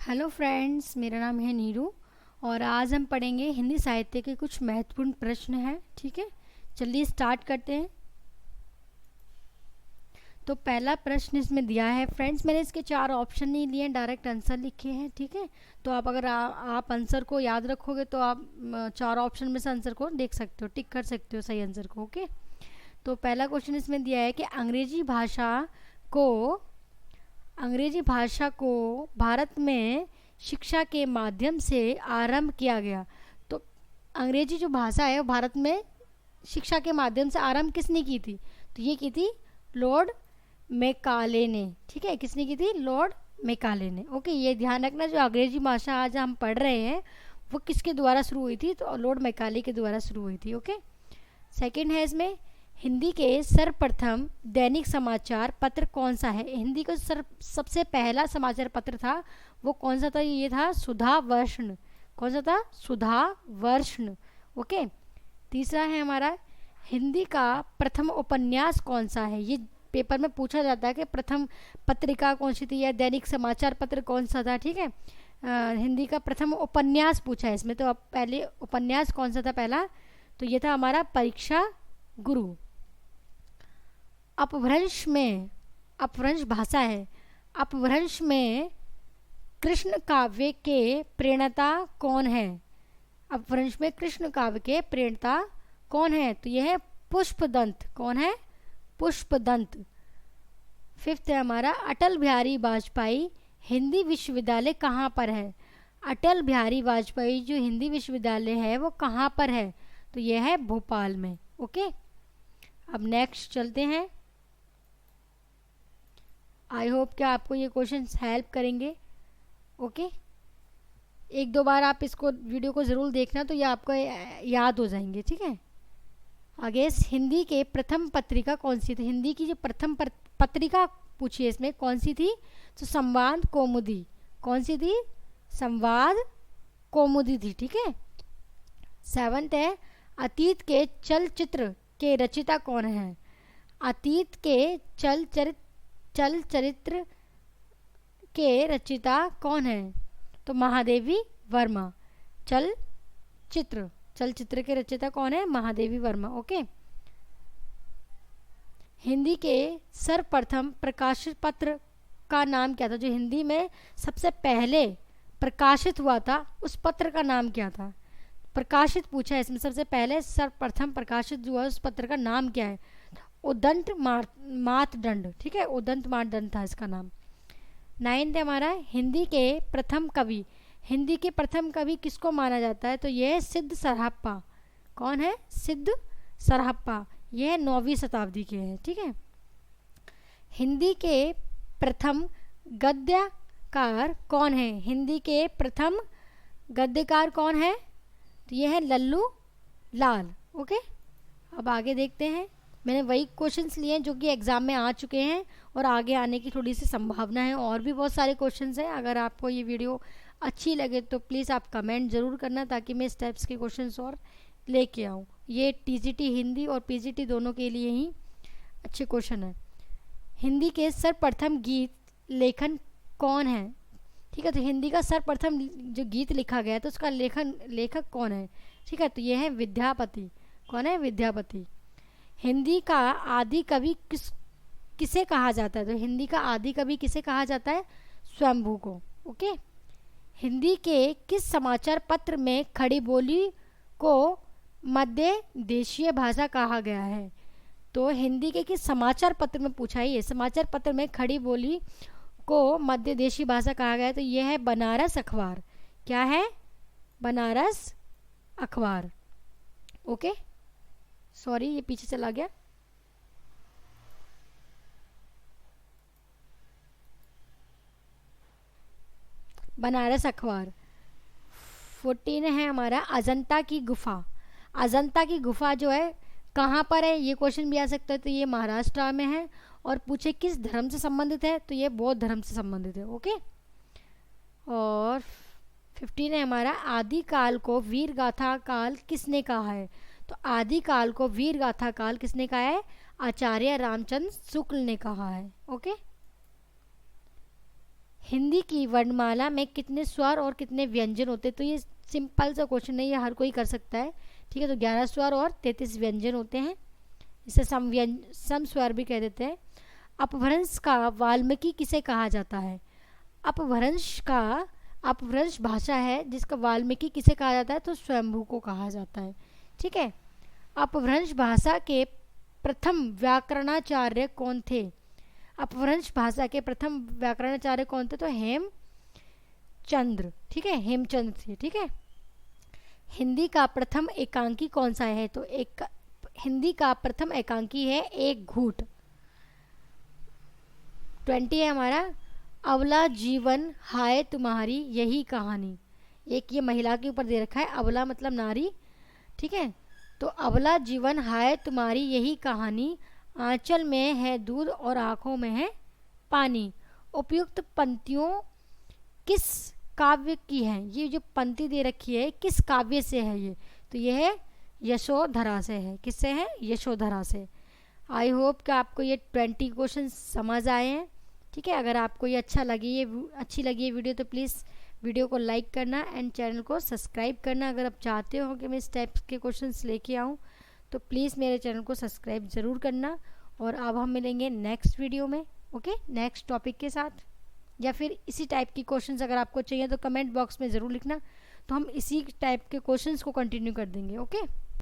Hello friends, मेरा नाम है नीरू और आज हम पढ़ेंगे हिंदी साहित्य के कुछ महत्वपूर्ण प्रश्न हैं। ठीक है, चलिए स्टार्ट करते हैं। तो पहला प्रश्न इसमें दिया है फ्रेंड्स, मैंने इसके 4 ऑप्शन नहीं लिए हैं, डायरेक्ट आंसर लिखे हैं। ठीक है, तो आप अगर आप आंसर को याद रखोगे तो आप 4 ऑप्शन में से आंसर को देख सकते हो, टिक कर सकते हो सही आंसर को। ओके, तो पहला क्वेश्चन इसमें दिया है कि अंग्रेजी भाषा को भारत में शिक्षा के माध्यम से आरंभ किया गया। तो अंग्रेजी जो भाषा है वो भारत में शिक्षा के माध्यम से आरंभ किसने की थी? तो ये की थी लॉर्ड मेकाले ने। ठीक है, किसने की थी? लॉर्ड मेकाले ने। ओके, ये ध्यान रखना, जो अंग्रेजी भाषा आज हम पढ़ रहे हैं वो किसके द्वारा शुरू हुई थी? तो लॉर्ड मेकाले के द्वारा शुरू हुई थी। ओके, सेकंड है इसमें, हिंदी के सर्वप्रथम दैनिक समाचार पत्र कौन सा है? हिंदी का सबसे पहला समाचार पत्र था वो कौन सा था? ये था सुधा वर्ष्ण। कौन सा था? सुधा वर्ष्ण। ओके, तीसरा है हमारा, हिंदी का प्रथम उपन्यास कौन सा है? ये पेपर में पूछा जाता है कि प्रथम पत्रिका कौन सी थी या दैनिक समाचार पत्र कौन सा था। ठीक है, हिंदी का प्रथम उपन्यास पूछा है इसमें, तो अब पहले उपन्यास कौन सा था पहला? तो ये था हमारा परीक्षा गुरु। अपभ्रंश भाषा है। अपभ्रंश में कृष्ण काव्य के प्रणेता कौन है? अपभ्रंश में कृष्ण काव्य के प्रणेता कौन है? तो यह है पुष्पदंत। कौन है? पुष्पदंत। फिफ्थ है हमारा, अटल बिहारी वाजपेयी हिंदी विश्वविद्यालय कहाँ पर है? अटल बिहारी वाजपेयी जो हिंदी विश्वविद्यालय है वो कहाँ पर है? तो यह है भोपाल में। ओके, अब नेक्स्ट चलते हैं। आई होप कि आपको ये क्वेश्चंस हेल्प करेंगे। ओके, एक दो बार आप इसको वीडियो को ज़रूर देखना, तो ये आपको याद हो जाएंगे। ठीक है, आगे, हिंदी के प्रथम पत्रिका कौन सी थी? हिंदी की जो प्रथम पत्रिका पूछी है इसमें कौन सी थी? तो संवाद कौमुदी। कौन सी थी? संवाद कौमुदी थी। ठीक है, सेवंथ है, अतीत के चलचित्र के रचयिता कौन है? अतीत के चलचित्र के रचयिता कौन है? तो महादेवी वर्मा। चलचित्र के रचयिता कौन है? महादेवी वर्मा। ओके, हिंदी के सर्वप्रथम प्रकाशित पत्र का नाम क्या था? जो हिंदी में सबसे पहले प्रकाशित हुआ था उस पत्र का नाम क्या था? प्रकाशित पूछा है इसमें, सबसे पहले सर्वप्रथम प्रकाशित जो है उस पत्र का नाम क्या है? उदंत मातदंड। ठीक है, उदंत मातदंड था इसका नाम। 9th हमारा, हिंदी के प्रथम कवि। हिंदी के प्रथम कवि किसको माना जाता है? तो यह सिद्ध सरहप्पा। कौन है? सिद्ध सरहप्पा। यह 9वीं शताब्दी के हैं। ठीक है, हिंदी के प्रथम गद्यकार कौन है? हिंदी के प्रथम गद्यकार कौन है? तो यह है लल्लू लाल। ओके, अब आगे देखते हैं। मैंने वही क्वेश्चंस लिए हैं जो कि एग्ज़ाम में आ चुके हैं और आगे आने की थोड़ी सी संभावना है। और भी बहुत सारे क्वेश्चंस हैं। अगर आपको ये वीडियो अच्छी लगे तो प्लीज़ आप कमेंट ज़रूर करना, ताकि मैं इस टाइप्स के क्वेश्चंस और लेके आऊँ। ये टीजीटी हिंदी और पीजीटी दोनों के लिए ही अच्छे क्वेश्चन है। हिंदी के सर्वप्रथम गीत लेखन कौन है? ठीक है, तो हिंदी का सर्वप्रथम जो गीत लिखा गया है तो उसका लेखक कौन है? ठीक है, तो यह है विद्यापति। कौन है? विद्यापति। हिंदी का आदि कवि किसे कहा जाता है? तो हिंदी का आदि कवि किसे कहा जाता है? स्वयंभू को। ओके, हिंदी के किस समाचार पत्र में खड़ी बोली को मध्य देशीय भाषा कहा गया है? तो हिंदी के किस समाचार पत्र में पूछा है ये? समाचार पत्र में खड़ी बोली को मध्य देशी भाषा कहा गया है। तो यह है बनारस अखबार। क्या है? बनारस अखबार। ओके, सॉरी ये पीछे चला गया। बनारस अखबार। 14 है हमारा, अजंता की गुफा। अजंता की गुफा जो है कहाँ पर है? ये क्वेश्चन भी आ सकता है। तो ये महाराष्ट्र में है। और पूछे किस धर्म से संबंधित है? तो ये बौद्ध धर्म से संबंधित है। ओके, और 15 है हमारा, आदिकाल को वीर गाथा काल किसने कहा है? तो आदिकाल को वीर गाथा काल किसने कहा है? आचार्य रामचंद्र शुक्ल ने कहा है। ओके, हिंदी की वर्णमाला में कितने स्वर और कितने व्यंजन होते हैं? तो ये सिंपल सा क्वेश्चन है, ये हर कोई कर सकता है। ठीक है, तो 11 स्वर और 33 व्यंजन होते हैं, इसे सम स्वर भी कह देते हैं। अपभ्रंश का वाल्मीकि किसे कहा जाता है? अपभ्रंश भाषा है जिसका वाल्मीकि किसे कहा जाता है? तो स्वयंभू को कहा जाता है। ठीक है, अपभ्रंश भाषा के प्रथम व्याकरणाचार्य कौन थे? अपभ्रंश भाषा के प्रथम व्याकरणाचार्य कौन थे? तो हेमचंद्र। ठीक है, हेमचंद्र थे। ठीक है, हिंदी का प्रथम एकांकी कौन सा है? तो हिंदी का प्रथम एकांकी है एक घूट। 20 है हमारा, अबला जीवन हाय तुम्हारी यही कहानी। एक ये महिला के ऊपर दे रखा है, अबला मतलब नारी। ठीक है, तो अबला जीवन हाय तुम्हारी यही कहानी, आंचल में है दूध और आंखों में है पानी। उपयुक्त पंक्तियों किस काव्य की है? ये जो पंक्ति दे रखी है किस काव्य से है ये? तो ये है यशोधरा से है। किससे है? यशोधरा से। आई होप कि आपको ये 20 क्वेश्चन समझ आए हैं। ठीक है, अगर आपको ये अच्छी लगी ये वीडियो तो प्लीज़ वीडियो को लाइक करना एंड चैनल को सब्सक्राइब करना। अगर आप चाहते हो कि मैं इस टाइप के क्वेश्चंस लेके आऊँ तो प्लीज़ मेरे चैनल को सब्सक्राइब ज़रूर करना। और अब हम मिलेंगे नेक्स्ट वीडियो में, ओके, नेक्स्ट टॉपिक के साथ, या फिर इसी टाइप की क्वेश्चंस अगर आपको चाहिए तो कमेंट बॉक्स में ज़रूर लिखना, तो हम इसी टाइप के क्वेश्चंस को कंटिन्यू कर देंगे। ओके।